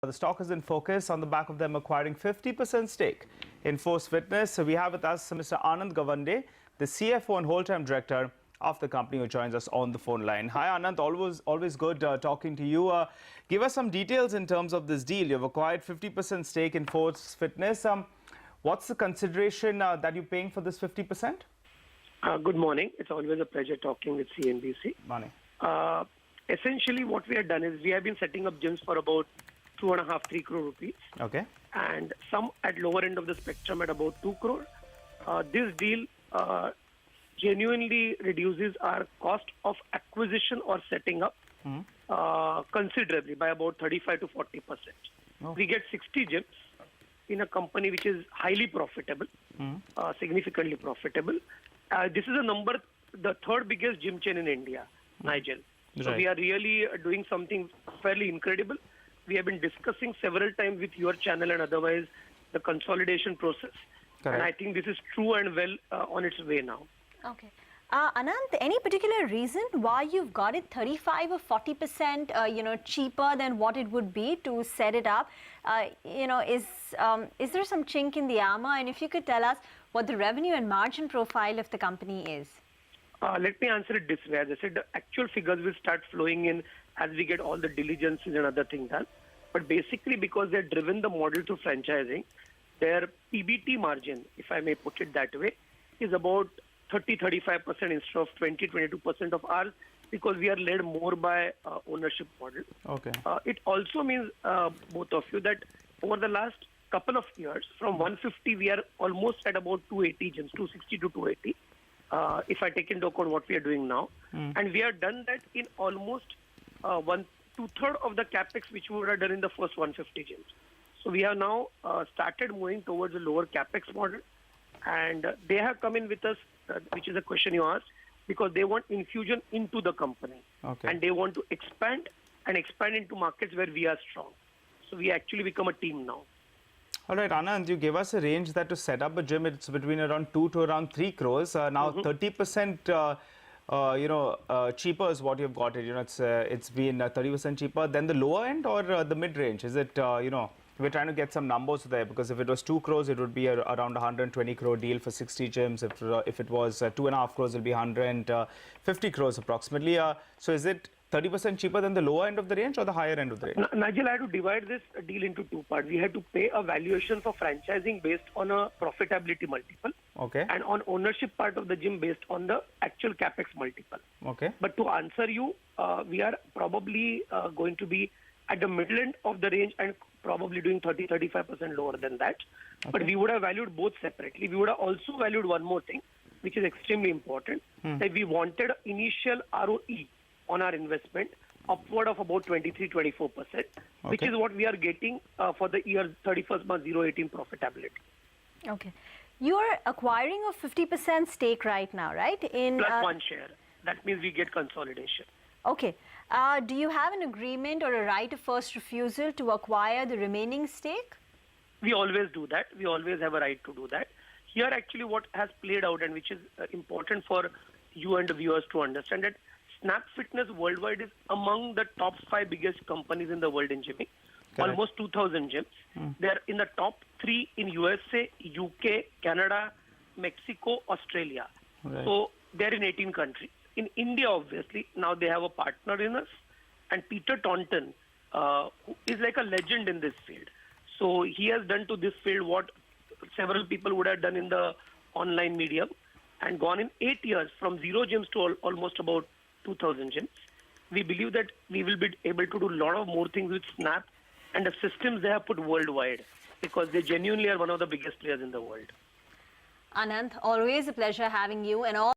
The stock is in focus on the back of them acquiring 50% stake in Force Fitness. So we have with us Mr. Anant Gawande, the CFO and Wholetime Director of the company, who joins us on the phone line. Hi Anant, always good talking to you. Give us some details in terms of this deal. You've acquired 50% stake in Force Fitness. What's the consideration that you're paying for this 50%? Good morning. It's always a pleasure talking with CNBC. Morning. Essentially, what we have done is we have been setting up gyms for about 2.5-3 crore rupees. Okay. And some at lower end of the spectrum at about 2 crore. This deal genuinely reduces our cost of acquisition or setting up considerably by about 35 to 40%. Oh. We get 60 gyms in a company which is highly profitable, significantly profitable. This is the third biggest gym chain in India, Nigel. So we are really doing something fairly incredible. We have been discussing several times with your channel and otherwise the consolidation process. Correct. And I think this is true and well on its way now. Okay. Anant, any particular reason why you've got it 35 or 40% cheaper than what it would be to set it up? Is there some chink in the armor? And if you could tell us what the revenue and margin profile of the company is. Let me answer it this way. As I said, the actual figures will start flowing in as we get all the diligences and other things done. But basically, because they're driven the model to franchising, their PBT margin, if I may put it that way, is about 30-35% instead of 20-22% of ours, because we are led more by ownership model. Okay. It also means, both of you, that over the last couple of years, from 150, we are almost at about 280 gyms, 260 to 280. If I take into account what we are doing now. And we have done that in almost 2/3 of the Capex which we would have done in the first 150 gyms. So we have now started moving towards a lower Capex model. And they have come in with us, which is a question you asked, because they want infusion into the company. Okay. And they want to expand into markets where we are strong. So we actually become a team now. All right, Anand, you gave us a range that to set up a gym, it's between around 2 to around 3 crores. Now, 30%, cheaper is what you've got it. It's been 30% cheaper than the lower end or the mid range. Is it, we're trying to get some numbers there, because if it was 2 crores, it would be around 120 crore deal for 60 gyms. If it was 2.5 crores, it'll be 150 crores approximately. So is it 30% cheaper than the lower end of the range or the higher end of the range? Nigel, I had to divide this deal into two parts. We had to pay a valuation for franchising based on a profitability multiple. Okay. And on ownership part of the gym based on the actual Capex multiple. Okay. But to answer you, we are probably going to be at the middle end of the range and probably doing 30-35% lower than that. Okay. But we would have valued both separately. We would have also valued one more thing, which is extremely important, that we wanted initial ROE on our investment upward of about 23-24%, which is what we are getting for the year 31st March 2018 profitability. Okay. You are acquiring a 50% stake right now, right? Plus one share. That means we get consolidation. Okay. Do you have an agreement or a right of first refusal to acquire the remaining stake? We always do that. We always have a right to do that. Here actually what has played out, and which is important for you and the viewers to understand, that Snap Fitness worldwide is among the top 5 biggest companies in the world in gymming. Correct. Almost 2,000 gyms. They are in the top 3 in USA, UK, Canada, Mexico, Australia. Right. So they are in 18 countries. In India, obviously, now they have a partner in us. And Peter Taunton, who is like a legend in this field. So he has done to this field what several people would have done in the online medium, and gone in 8 years from 0 gyms to almost about 2,000 gyms. We believe that we will be able to do a lot of more things with Snap and the systems they have put worldwide, because they genuinely are one of the biggest players in the world. Anant, always a pleasure having you, and all